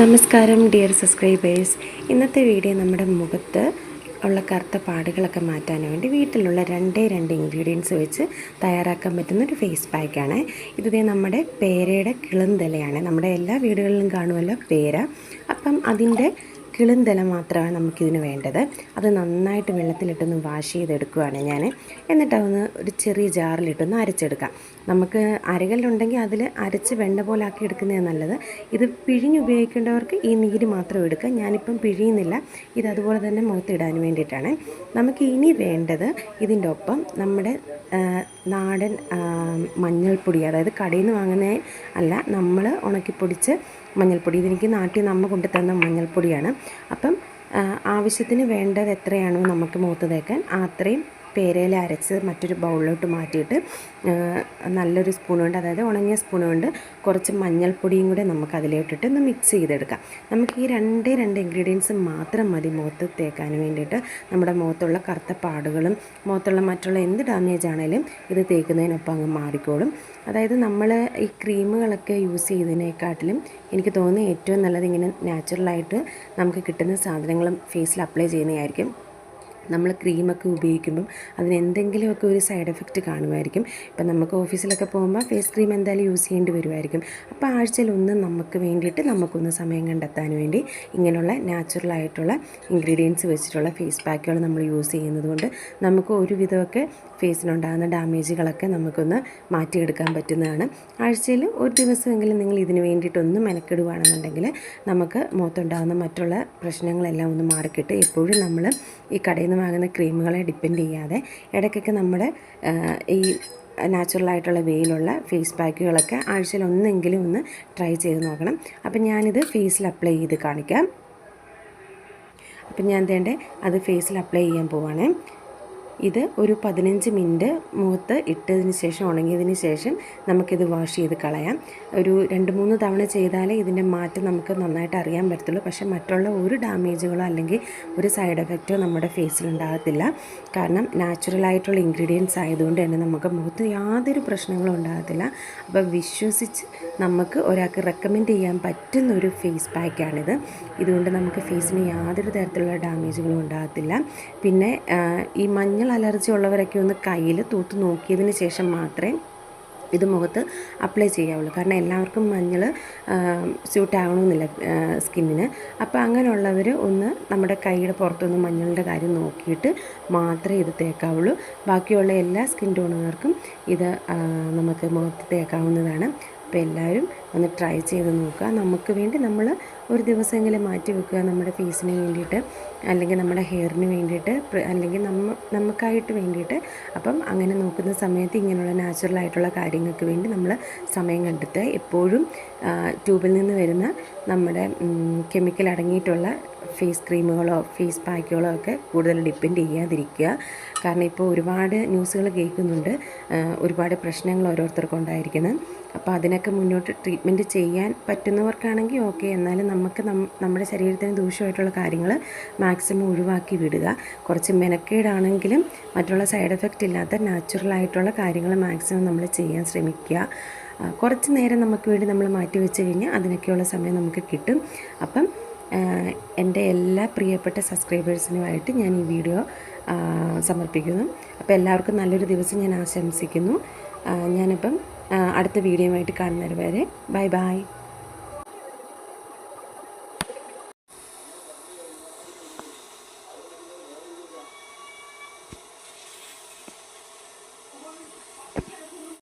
നമസ്കാരം dear subscribers. ഇന്നത്തെ video നമ്മുടെ മുഖത്ത് ഉള്ള കറുത്ത പാടുകളൊക്കെ മാറ്റാൻ വേണ്ടി വീട്ടിലുള്ള രണ്ടേ രണ്ട് ഇൻഗ്രീഡിയൻസ് വെച്ച് തയ്യാറാക്കാൻ പറ്റുന്നൊരു ഫേസ് പാക്കാണ്. ഇതേ നമ്മുടെ പേരയുടെ കിളുന്തലയാണ്. നമ്മുടെ എല്ലാ വീടുകളിലും കാണുമല്ലോ പേര. അപ്പം അതിൻ്റെ കിളുന്തല മാത്രമാണ് നമുക്കിതിന് വേണ്ടത്. അത് നന്നായിട്ട് വെള്ളത്തിലിട്ടൊന്ന് വാഷ് ചെയ്തെടുക്കുകയാണ് ഞാൻ. എന്നിട്ടതൊന്ന് ഒരു ചെറിയ ജാറിലിട്ടൊന്ന് അരച്ചെടുക്കാം. നമുക്ക് അരകല്ലുണ്ടെങ്കിൽ അതിൽ അരച്ച് വെണ്ണ പോലെ ആക്കി എടുക്കുന്നതാണ് നല്ലത്. ഇത് പിഴിഞ്ഞുപയോഗിക്കേണ്ടവർക്ക് ഈ നീര് മാത്രം എടുക്കാം. ഞാനിപ്പം പിഴിയുന്നില്ല. ഇതതുപോലെ തന്നെ മുഖത്തിടാൻ വേണ്ടിയിട്ടാണ്. നമുക്ക് ഇനി വേണ്ടത് ഇതിൻ്റെ ഒപ്പം നമ്മുടെ നാടൻ മഞ്ഞൾപ്പൊടി, അതായത് കടയിൽ നിന്ന് വാങ്ങുന്നേ അല്ല, നമ്മൾ ഉണക്കിപ്പൊടിച്ച് മഞ്ഞൾപ്പൊടി. ഇതെനിക്ക് നാട്ടിൽ നിന്ന് അമ്മ കൊണ്ടു തന്ന മഞ്ഞൾപ്പൊടിയാണ്. അപ്പം ആവശ്യത്തിന് വേണ്ടത് എത്രയാണോ നമുക്ക് മുഖത്ത് തേക്കാൻ അത്രയും പേരയില അരച്ച് മറ്റൊരു ബൗളിലോട്ട് മാറ്റിയിട്ട് നല്ലൊരു സ്പൂൺ കൊണ്ട്, അതായത് ഉണങ്ങിയ സ്പൂൺ കൊണ്ട് കുറച്ച് മഞ്ഞൾപ്പൊടിയും കൂടെ നമുക്ക് അതിലോട്ടിട്ട് ഒന്ന് മിക്സ് ചെയ്തെടുക്കാം. നമുക്ക് ഈ രണ്ട് ഇൻഗ്രീഡിയൻസ് മാത്രം മതി മുഖത്ത് തേക്കാൻ വേണ്ടിയിട്ട്. നമ്മുടെ മുഖത്തുള്ള കറുത്ത പാടുകളും മുഖത്തുള്ള മറ്റുള്ള എന്ത് ഡാമേജ് ആണെങ്കിലും ഇത് തേക്കുന്നതിനൊപ്പം അങ്ങ് മാറിക്കോളും. അതായത് നമ്മൾ ഈ ക്രീമുകളൊക്കെ യൂസ് ചെയ്തതിനെക്കാട്ടിലും എനിക്ക് തോന്നുന്നു ഏറ്റവും നല്ലത് ഇങ്ങനെ നാച്ചുറലായിട്ട് നമുക്ക് കിട്ടുന്ന സാധനങ്ങളും ഫേസിൽ അപ്ലൈ ചെയ്യുന്നതായിരിക്കും. നമ്മൾ ക്രീമൊക്കെ ഉപയോഗിക്കുമ്പം അതിന് എന്തെങ്കിലുമൊക്കെ ഒരു സൈഡ് എഫക്റ്റ് കാണുമായിരിക്കും. ഇപ്പം നമുക്ക് ഓഫീസിലൊക്കെ പോകുമ്പോൾ ഫേസ് ക്രീം എന്തായാലും യൂസ് ചെയ്യേണ്ടി വരുമായിരിക്കും. അപ്പോൾ ആഴ്ചയിലൊന്ന് നമുക്ക് വേണ്ടിയിട്ട് നമുക്കൊന്ന് സമയം കണ്ടെത്താൻ വേണ്ടി ഇങ്ങനെയുള്ള നാച്ചുറലായിട്ടുള്ള ഇൻഗ്രീഡിയൻസ് വെച്ചിട്ടുള്ള ഫേസ് പാക്കുകൾ നമ്മൾ യൂസ് ചെയ്യുന്നത് കൊണ്ട് നമുക്ക് ഒരുവിധമൊക്കെ ഫേസിനുണ്ടാകുന്ന ഡാമേജുകളൊക്കെ നമുക്കൊന്ന് മാറ്റിയെടുക്കാൻ പറ്റുന്നതാണ്. ആഴ്ചയിൽ ഒരു ദിവസമെങ്കിലും നിങ്ങൾ ഇതിന് വേണ്ടിയിട്ടൊന്ന് മെനക്കെടുകയാണെന്നുണ്ടെങ്കിൽ നമുക്ക് മുഖത്തുണ്ടാകുന്ന മറ്റുള്ള പ്രശ്നങ്ങളെല്ലാം ഒന്ന് മാറിക്കിട്ട് എപ്പോഴും നമ്മൾ ഈ കടയിൽ നിന്ന് വാങ്ങുന്ന ക്രീമുകളെ ഡിപ്പെൻഡ് ചെയ്യാതെ ഇടയ്ക്കൊക്കെ നമ്മുടെ ഈ നാച്ചുറലായിട്ടുള്ള വേയിലുള്ള ഫേസ് പാക്കുകളൊക്കെ ആഴ്ചയിൽ ഒന്നെങ്കിലും ഒന്ന് ട്രൈ ചെയ്ത് നോക്കണം. അപ്പം ഞാനിത് ഫേസിൽ അപ്ലൈ ചെയ്ത് കാണിക്കാം. അപ്പം ഞാൻ തേണ്ടേ അത് ഫേസിൽ അപ്ലൈ ചെയ്യാൻ പോവാണ്. ഇത് ഒരു 15 മിനിറ്റ് മുഖത്ത് ഇട്ടതിന് ശേഷം, ഉണങ്ങിയതിന് ശേഷം നമുക്കിത് വാഷ് ചെയ്ത് കളയാം. ഒരു 2-3 തവണ ചെയ്താലേ ഇതിൻ്റെ മാറ്റം നമുക്ക് നന്നായിട്ട് അറിയാൻ പറ്റത്തുള്ളൂ. പക്ഷേ മറ്റുള്ള ഒരു ഡാമേജുകളോ അല്ലെങ്കിൽ ഒരു സൈഡ് എഫക്റ്റോ നമ്മുടെ ഫേസിലുണ്ടാകത്തില്ല. കാരണം നാച്ചുറലായിട്ടുള്ള ഇൻഗ്രീഡിയൻസ് ആയതുകൊണ്ട് തന്നെ നമുക്ക് മുഖത്ത് യാതൊരു പ്രശ്നങ്ങളും ഉണ്ടാകത്തില്ല. അപ്പോൾ വിശ്വസിച്ച് നമുക്ക് ഒരാൾക്ക് റെക്കമെൻഡ് ചെയ്യാൻ പറ്റുന്ന ഒരു ഫേസ് പാക്കാണിത്. ഇതുകൊണ്ട് നമുക്ക് ഫേസിന് യാതൊരു തരത്തിലുള്ള ഡാമേജുകളും ഉണ്ടാകത്തില്ല. പിന്നെ ഈ മഞ്ഞൾ അലർജി ഉള്ളവരൊക്കെ ഒന്ന് കയ്യിൽ തൂത്ത് നോക്കിയതിന് ശേഷം മാത്രമേ ഇത് മുഖത്ത് അപ്ലൈ ചെയ്യാവുള്ളൂ. കാരണം എല്ലാവർക്കും മഞ്ഞൾ സ്യൂട്ട് ആകണമെന്നില്ല സ്കിന്നിന്. അപ്പോൾ അങ്ങനെയുള്ളവർ ഒന്ന് നമ്മുടെ കൈയുടെ പുറത്തൊന്ന് മഞ്ഞളുടെ കാര്യം നോക്കിയിട്ട് മാത്രമേ ഇത് തേക്കാവുള്ളൂ. ബാക്കിയുള്ള എല്ലാ സ്കിൻ ടോണുകാർക്കും ഇത് നമുക്ക് മുഖത്ത് തേക്കാവുന്നതാണ്. അപ്പോൾ എല്ലാവരും ഒന്ന് ട്രൈ ചെയ്ത് നോക്കുക. നമുക്ക് വേണ്ടി നമ്മൾ ഒരു ദിവസമെങ്കിലും മാറ്റി വെക്കുക, നമ്മുടെ ഫേസിന് വേണ്ടിയിട്ട്, അല്ലെങ്കിൽ നമ്മുടെ ഹെയറിന് വേണ്ടിയിട്ട്, അല്ലെങ്കിൽ നമുക്കായിട്ട് വേണ്ടിയിട്ട്. അപ്പം അങ്ങനെ നോക്കുന്ന സമയത്ത് ഇങ്ങനെയുള്ള നാച്ചുറലായിട്ടുള്ള കാര്യങ്ങൾക്ക് വേണ്ടി നമ്മൾ സമയം കണ്ടെത്തുക. എപ്പോഴും ട്യൂബിൽ നിന്ന് വരുന്ന നമ്മുടെ കെമിക്കൽ അടങ്ങിയിട്ടുള്ള ഫേസ് ക്രീമുകളോ ഫേസ് പാക്കുകളോ ഒക്കെ കൂടുതൽ ഡിപ്പെൻഡ് ചെയ്യാതിരിക്കുക. കാരണം ഇപ്പോൾ ഒരുപാട് ന്യൂസുകൾ കേൾക്കുന്നുണ്ട്, ഒരുപാട് പ്രശ്നങ്ങൾ ഓരോരുത്തർക്കും ഉണ്ടായിരിക്കുന്നത്. അപ്പോൾ അതിനൊക്കെ മുന്നോട്ട് ട്രീറ്റ്മെൻറ്റ് ചെയ്യാൻ പറ്റുന്നവർക്കാണെങ്കിൽ ഓക്കെ. എന്നാലും നമുക്ക് നമ്മുടെ ശരീരത്തിന് ദൂഷ്യമായിട്ടുള്ള കാര്യങ്ങൾ മാക്സിമം ഒഴിവാക്കി വിടുക. കുറച്ച് മെനക്കേടാണെങ്കിലും മറ്റുള്ള സൈഡ് എഫക്റ്റ് ഇല്ലാത്ത നാച്ചുറലായിട്ടുള്ള കാര്യങ്ങൾ മാക്സിമം നമ്മൾ ചെയ്യാൻ ശ്രമിക്കുക. കുറച്ച് നേരം നമുക്ക് വേണ്ടി നമ്മൾ മാറ്റി വെച്ച് കഴിഞ്ഞാൽ അതിനൊക്കെയുള്ള സമയം നമുക്ക് കിട്ടും. അപ്പം എൻ്റെ എല്ലാ പ്രിയപ്പെട്ട സബ്സ്ക്രൈബേഴ്സിനുമായിട്ട് ഞാൻ ഈ വീഡിയോ സമർപ്പിക്കുന്നു. അപ്പോൾ എല്ലാവർക്കും നല്ലൊരു ദിവസം ഞാൻ ആശംസിക്കുന്നു. ഞാനിപ്പം അടുത്ത വീഡിയോയുമായിട്ട് കാണുന്നവരെ ബൈ ബൈ.